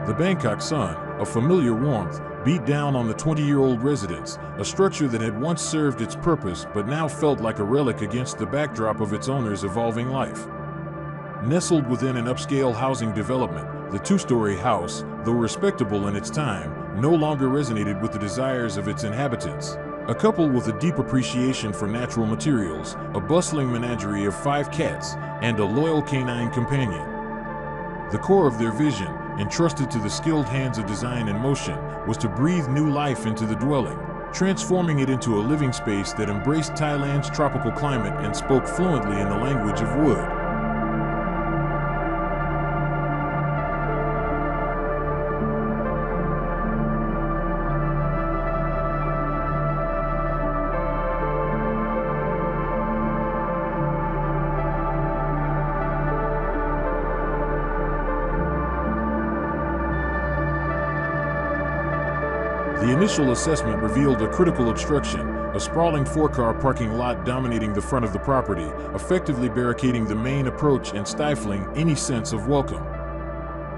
The Bangkok sun, a familiar warmth, beat down on the 20-year-old residence, a structure that had once served its purpose but now felt like a relic against the backdrop of its owner's evolving life. Nestled within an upscale housing development, the two-story house, though respectable in its time, no longer resonated with the desires of its inhabitants. A couple with a deep appreciation for natural materials, a bustling menagerie of 5 cats, and a loyal canine companion. The core of their vision, entrusted to the skilled hands of design and motion, was to breathe new life into the dwelling, transforming it into a living space that embraced Thailand's tropical climate and spoke fluently in the language of wood. The initial assessment revealed a critical obstruction, a sprawling 4-car parking lot dominating the front of the property, effectively barricading the main approach and stifling any sense of welcome.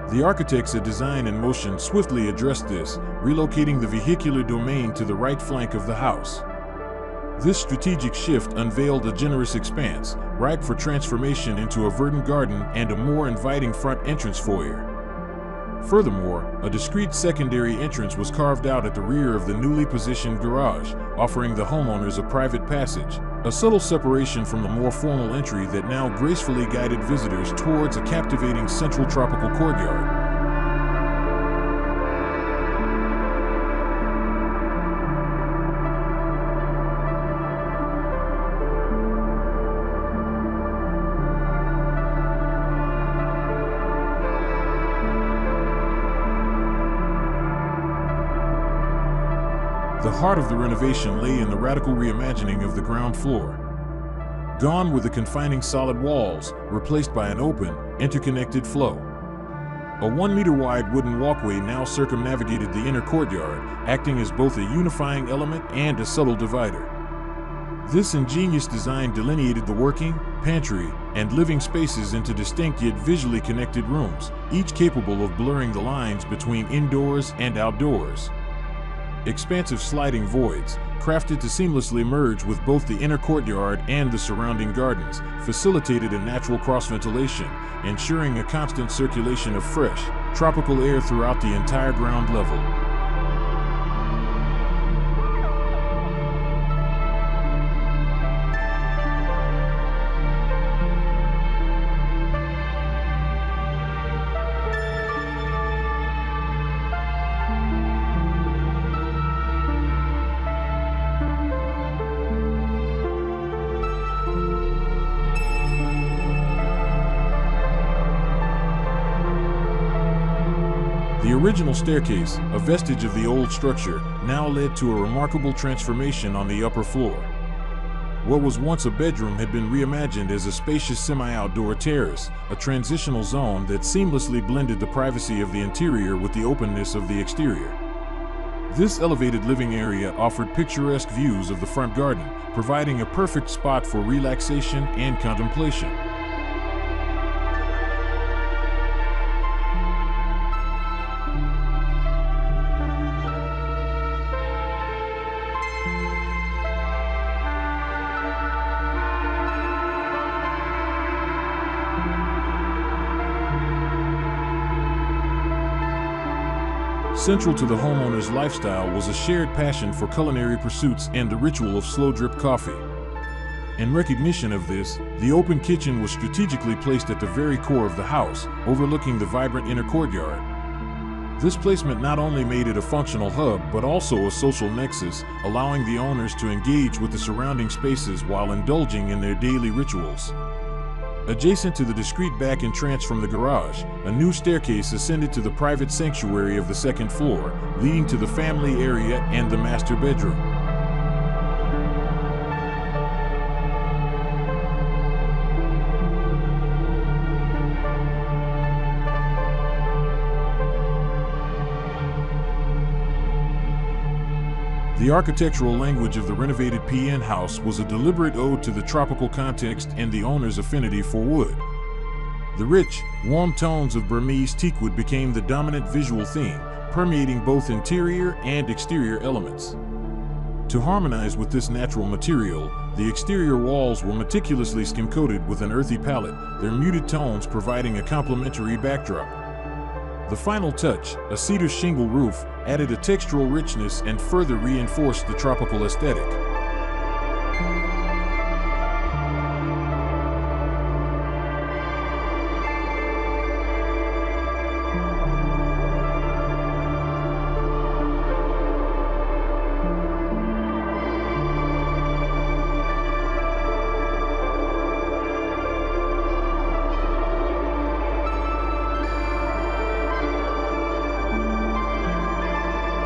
The architects at Design in Motion swiftly addressed this, relocating the vehicular domain to the right flank of the house. This strategic shift unveiled a generous expanse, ripe for transformation into a verdant garden and a more inviting front entrance foyer. Furthermore, a discreet secondary entrance was carved out at the rear of the newly positioned garage, offering the homeowners a private passage, a subtle separation from the more formal entry that now gracefully guided visitors towards a captivating central tropical courtyard. The heart of the renovation lay in the radical reimagining of the ground floor. Gone were the confining solid walls, replaced by an open, interconnected flow. A 1-meter-wide wooden walkway now circumnavigated the inner courtyard, acting as both a unifying element and a subtle divider. This ingenious design delineated the working, pantry, and living spaces into distinct yet visually connected rooms, each capable of blurring the lines between indoors and outdoors. Expansive sliding voids, crafted to seamlessly merge with both the inner courtyard and the surrounding gardens, facilitated a natural cross-ventilation, ensuring a constant circulation of fresh, tropical air throughout the entire ground level. The original staircase, a vestige of the old structure, now led to a remarkable transformation on the upper floor. What was once a bedroom had been reimagined as a spacious semi-outdoor terrace, a transitional zone that seamlessly blended the privacy of the interior with the openness of the exterior. This elevated living area offered picturesque views of the front garden, providing a perfect spot for relaxation and contemplation. Central to the homeowner's lifestyle was a shared passion for culinary pursuits and the ritual of slow-drip coffee. In recognition of this, the open kitchen was strategically placed at the very core of the house, overlooking the vibrant inner courtyard. This placement not only made it a functional hub but also a social nexus, allowing the owners to engage with the surrounding spaces while indulging in their daily rituals. Adjacent to the discreet back entrance from the garage, a new staircase ascended to the private sanctuary of the second floor, leading to the family area and the master bedroom. The architectural language of the renovated PN house was a deliberate ode to the tropical context and the owner's affinity for wood. The rich, warm tones of Burmese teakwood became the dominant visual theme, permeating both interior and exterior elements. To harmonize with this natural material, the exterior walls were meticulously skim-coated with an earthy palette, their muted tones providing a complementary backdrop. The final touch, a cedar shingle roof, added a textural richness and further reinforced the tropical aesthetic.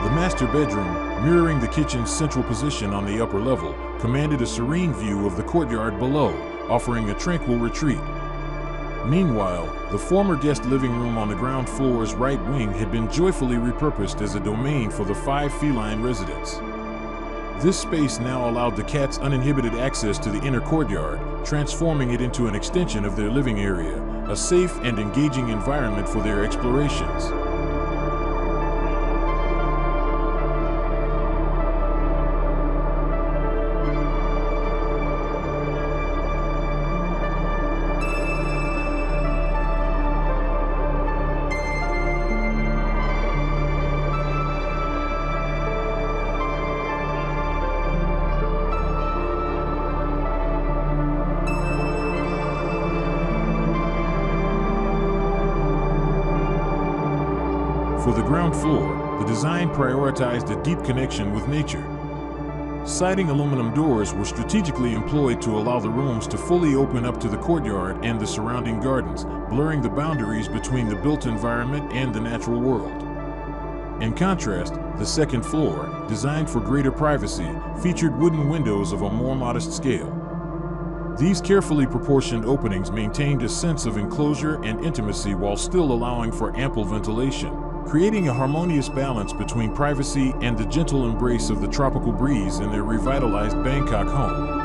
The master bedroom, mirroring the kitchen's central position on the upper level, commanded a serene view of the courtyard below, offering a tranquil retreat. Meanwhile, the former guest living room on the ground floor's right wing had been joyfully repurposed as a domain for the 5 feline residents. This space now allowed the cats uninhibited access to the inner courtyard, transforming it into an extension of their living area, a safe and engaging environment for their explorations. For the ground floor, the design prioritized a deep connection with nature. Siding aluminum doors were strategically employed to allow the rooms to fully open up to the courtyard and the surrounding gardens, blurring the boundaries between the built environment and the natural world. In contrast, the second floor, designed for greater privacy, featured wooden windows of a more modest scale. These carefully proportioned openings maintained a sense of enclosure and intimacy while still allowing for ample ventilation, creating a harmonious balance between privacy and the gentle embrace of the tropical breeze in their revitalized Bangkok home.